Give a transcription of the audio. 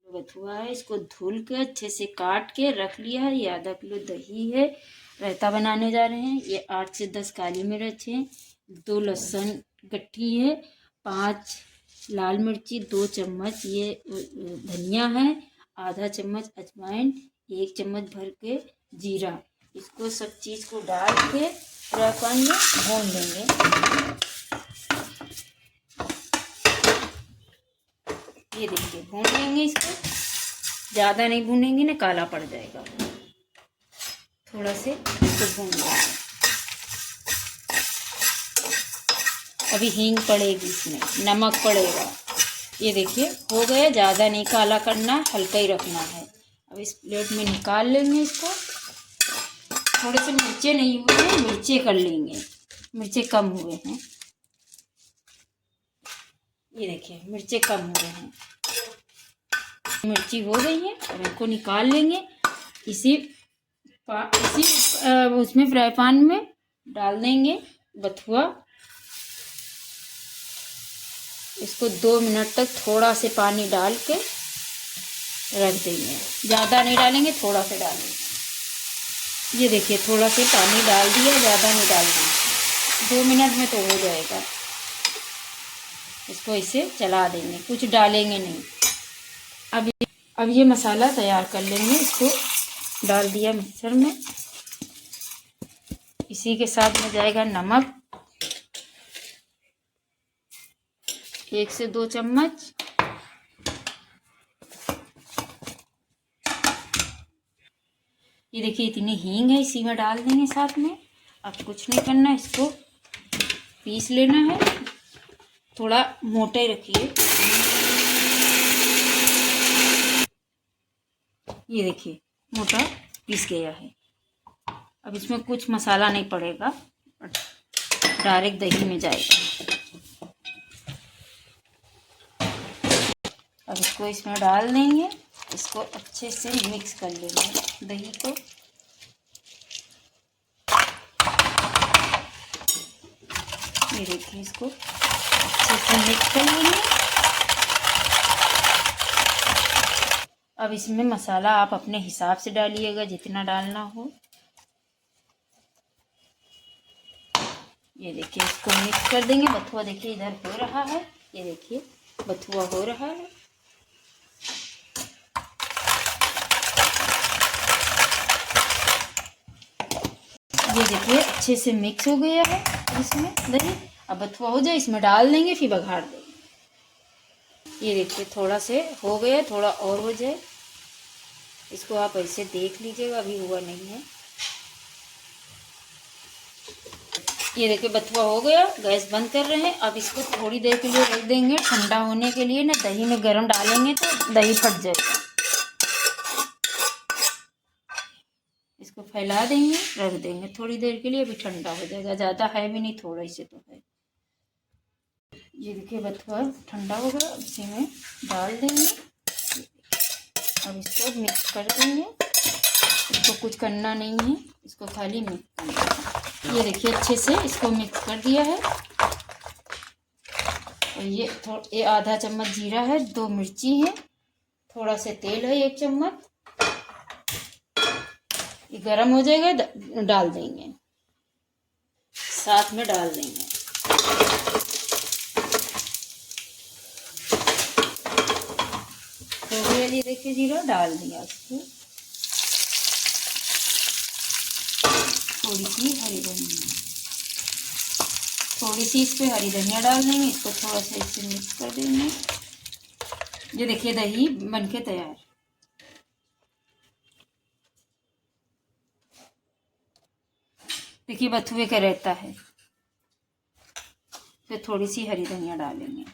बथुआ है, इसको धुल के अच्छे से काट के रख लिया है। ये आधा किलो दही है। रायता बनाने जा रहे हैं। ये 8 से 10 काली मिर्च है, 2 लहसुन गट्ठी है, 5 लाल मिर्ची, 2 चम्मच ये धनिया है, आधा चम्मच अजवाइन, 1 चम्मच भर के जीरा। इसको सब चीज़ को डाल के फ्राई पैन में भून लेंगे। ये देखिए भून लेंगे इसको, ज़्यादा नहीं भूनेंगे ना काला पड़ जाएगा, थोड़ा से इसको भून लेंगे। अभी हींग पड़ेगी, इसमें नमक पड़ेगा। ये देखिए हो गया, ज़्यादा नहीं काला करना, हल्का ही रखना है। अब इस प्लेट में निकाल लेंगे इसको। थोड़े से मिर्चे नहीं हुए हैं, मिर्चे कर लेंगे, मिर्चे कम हुए हैं। ये देखिए मिर्चे कम हुए हैं, मिर्ची हो गई है। अब इनको निकाल लेंगे। इसी उसमें फ्राई पैन में डाल देंगे बथुआ। इसको 2 मिनट तक थोड़ा से पानी डाल के रख देंगे। ज़्यादा नहीं डालेंगे, थोड़ा सा डालेंगे। ये देखिए थोड़ा से पानी डाल दिया, ज़्यादा नहीं डालना, 2 मिनट में तो हो जाएगा। इसको इसे चला देंगे, कुछ डालेंगे नहीं। अब ये मसाला तैयार कर लेंगे। इसको डाल दिया मिक्सर में। इसी के साथ में जाएगा नमक, 1 से 2 चम्मच। ये देखिए इतनी हींग है, इसी में डाल देंगे साथ में। अब कुछ नहीं करना, इसको पीस लेना है। थोड़ा मोटा ही रखिए। ये देखिए मोटा पीस गया है। अब इसमें कुछ मसाला नहीं पड़ेगा, डायरेक्ट दही में जाएगा। अब इसको इसमें डाल देंगे। इसको अच्छे से मिक्स कर लेंगे दही को। ये देखिए इसको अच्छे से मिक्स कर लेंगे। अब इसमें मसाला आप अपने हिसाब से डालिएगा, जितना डालना हो। ये देखिए इसको मिक्स कर देंगे। बथुआ देखिए इधर हो रहा है, ये देखिए बथुआ हो रहा है। ये देखिए अच्छे से मिक्स हो गया है इसमें दही। अब बथुआ हो जाए इसमें डाल देंगे, फिर बघार देंगे। ये देखिए थोड़ा से हो गया, थोड़ा और हो जाए। इसको आप ऐसे देख लीजिएगा, अभी हुआ नहीं है। ये देखिए बथुआ हो गया। गैस बंद कर रहे हैं। अब इसको थोड़ी देर के लिए रख देंगे ठंडा होने के लिए। ना दही में गरम डालेंगे तो दही फट जाएगा। इसको फैला देंगे, रख देंगे थोड़ी देर के लिए, अभी ठंडा हो जाएगा। ज़्यादा है भी नहीं, थोड़ा ही से तो है। ये देखिए बथुआ ठंडा हो गया, इसी में डाल देंगे। अब इसको मिक्स कर देंगे। इसको कुछ करना नहीं है, इसको खाली मिक्स करना है। ये देखिए अच्छे से इसको मिक्स कर दिया है। और ये आधा चम्मच जीरा है, 2 मिर्ची है, थोड़ा से तेल है 1 चम्मच। ये गरम हो जाएगा, डाल देंगे, साथ में डाल देंगे। तो ये देखिए जीरा डाल दिया। इसको थोड़ी सी हरी धनिया, थोड़ी सी इस पे हरी धनिया डाल देंगे। इसको थोड़ा सा इससे मिक्स कर देंगे। ये देखिए दही बनके तैयार। देखिए बथुए का रहता है। फिर थोड़ी सी हरी धनिया डालेंगे।